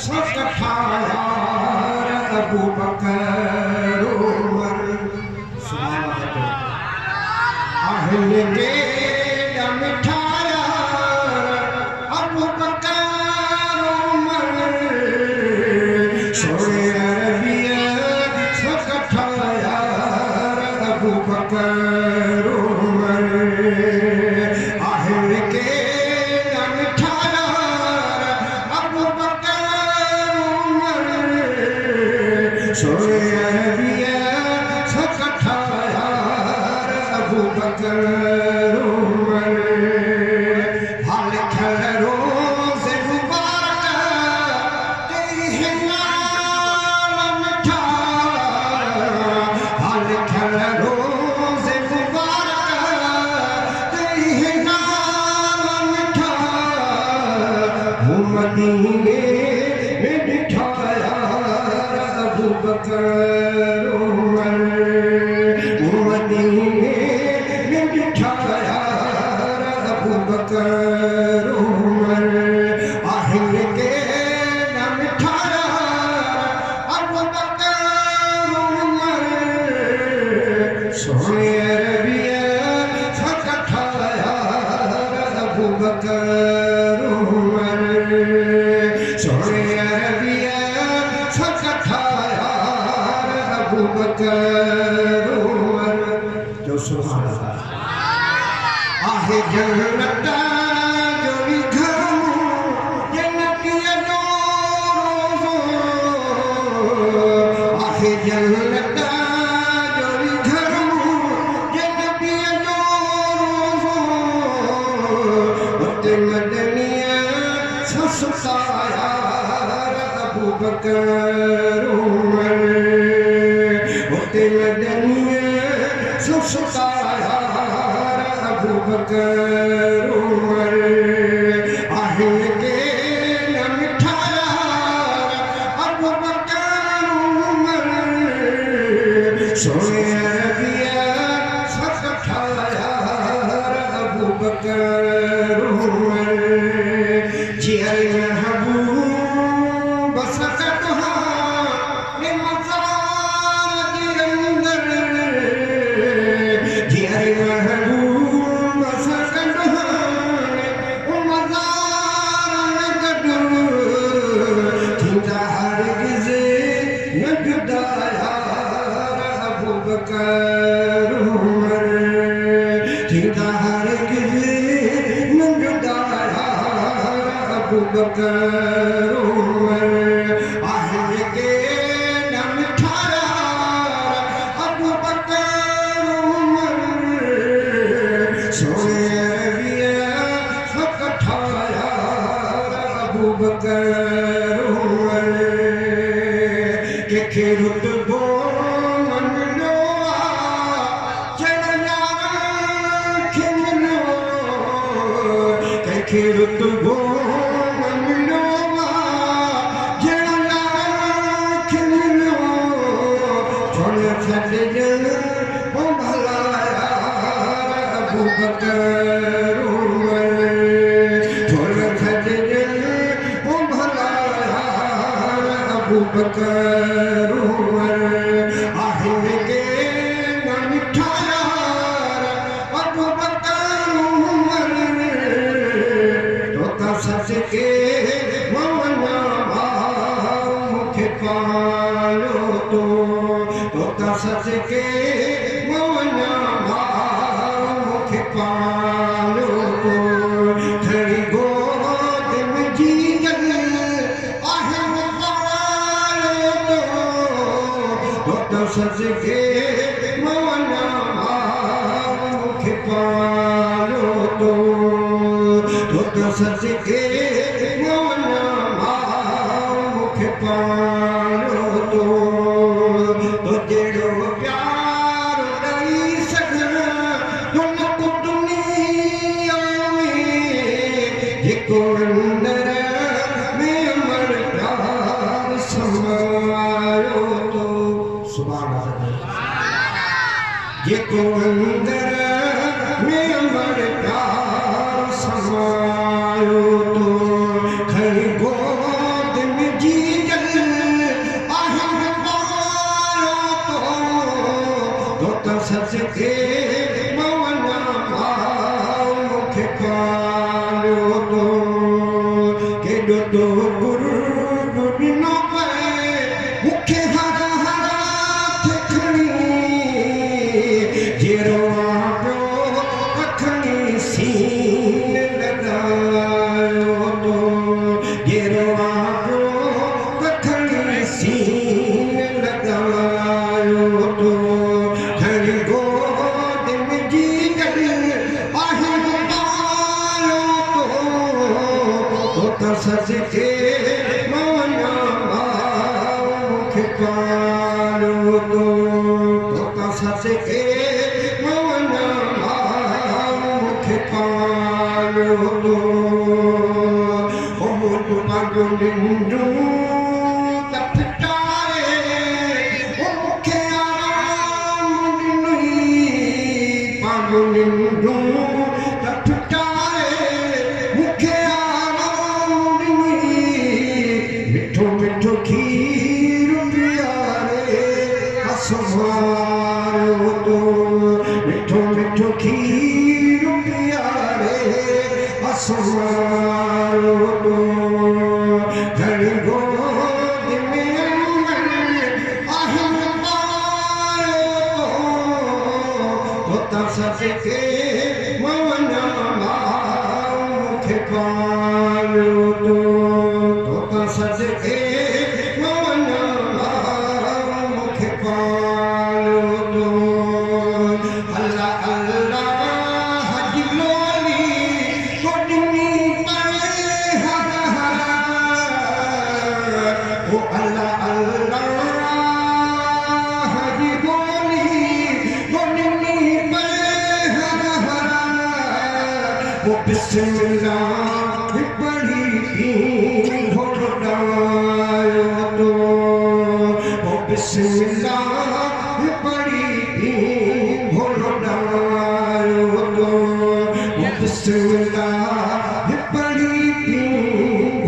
सकठा यार अबू बकर उमर अहले के मिठा यार अबू बकर उमर सोने अरबिया सकठा यार अबू बकर उमर अहले के मिठा यार अबू बकर उमर सोने अरबिया सकठा यार अबू बकर उमर हाल खल रोज़ मुबारक तेरी है नाम मिठा हाल खल रोज़ मुबारक तेरी है नाम मिठा मदीने में बिठाया अबू बकर उमर मदीने में बिठाया अबू बकर उमर अहल के न मिठाया अबू बकर उमर सोने अरबिया सकठाया अबू बकर उमर सोने अरबिया सकठाया अबू बकर उमर जो सुभान अल्लाह आहे जन्नत जोड़ी घरमो जन्नतिया जो आहे जन्नत जोड़ी घरमो जन्नतिया जो उते मदनिया ससुताया अबू बकर उमर उते मदनिया ससुताया अबू बकर उमर अहल के न मिठाया अबू बकर उमर सोने अरबिया सकठाया अबू बकर उमर जियर महबूब सकठा ने मज़ार के अंदर जियर महबूब सकठा ने मज़ार में गडर थींदा हरगिज़ न जुदाया अबू बकर उमर थींदा हरगिज़ न जुदाया अबू बकर उमर अहल के न मिठाया अबू बकर उमर सोने अरबिया सकठाया अबू बकर उमर के खेरुत बोन लो चढ़ना खिमनो के खेरुत बोन लो चढ़ना खिमनो छोड़ छड़ जन भलाया अबू बकर उमर छोड़ छड़ जन भलाया अबू बकर उमर अहल के न मिठाया अबू बकर उमर तो सच के मवना भाव मुख पालो तो सच के मवना भाव मुख पालो खड़ी गोद में जीगल अहम पालो तो सच के मवना भाव मुख पालो तो सच के मवना भाव मुख पालो तो जेड़ो प्यार दई सघना तुम को दुनिया में जेको अंदर में अमर प्यार समायो तो सुभान अल्लाह जेको अंदर में अमर प्यार समायो तो खरी गोद में जी सदके मवना भाव मुखे पालियो तो केॾो तो गुरु ॾिनो पए मुखे हर हथ खणी जहिड़ो पियो कखणी सीन लॻायो तो जहिड़ो पियो कखणी सीन लॻायो तो खणी गोद में जी गॾु आहे पायो तो त सदके मवना भाव मुखे पालियो तो सदके मवना भाव मुखे पालियो तो मुंहिंजो पंहिंजो निंडूं त फिटाए मुखे आराम ॾिनई पंहिंजो निंडूं त फिटाए मुखे आराम ॾिनई मिठो मिठो खीर पीआरे असमारियो तो मिठो मिठो खीर पीआरे असमारियो तो घणी गोद में आहे पायो तो त सदके मवना भाव मुखे पालियो तो त सदके मवना भाव मुखे पालियो तो अल्लाह अल्लाह जी लोली तो ॾिनी पए हर हर ओ अल्लाह अल्लाह जी लोली तो ॾिनी पए हर हर ओ बिस्मिल्लाह पढ़ी घोड़ायो तो ओ बिस्मिल्लाह पढ़ी घोड़ायो तो ओ बिस्मिल्लाह पढ़ी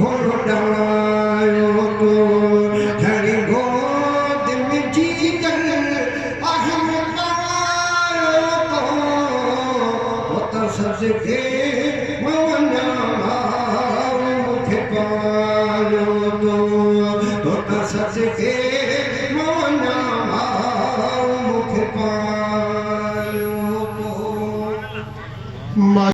घोड़ायो तो घणी गोद में जी गॾु आहे पायो तो त सदके मवना भाव मुखे पालियो तो त सदके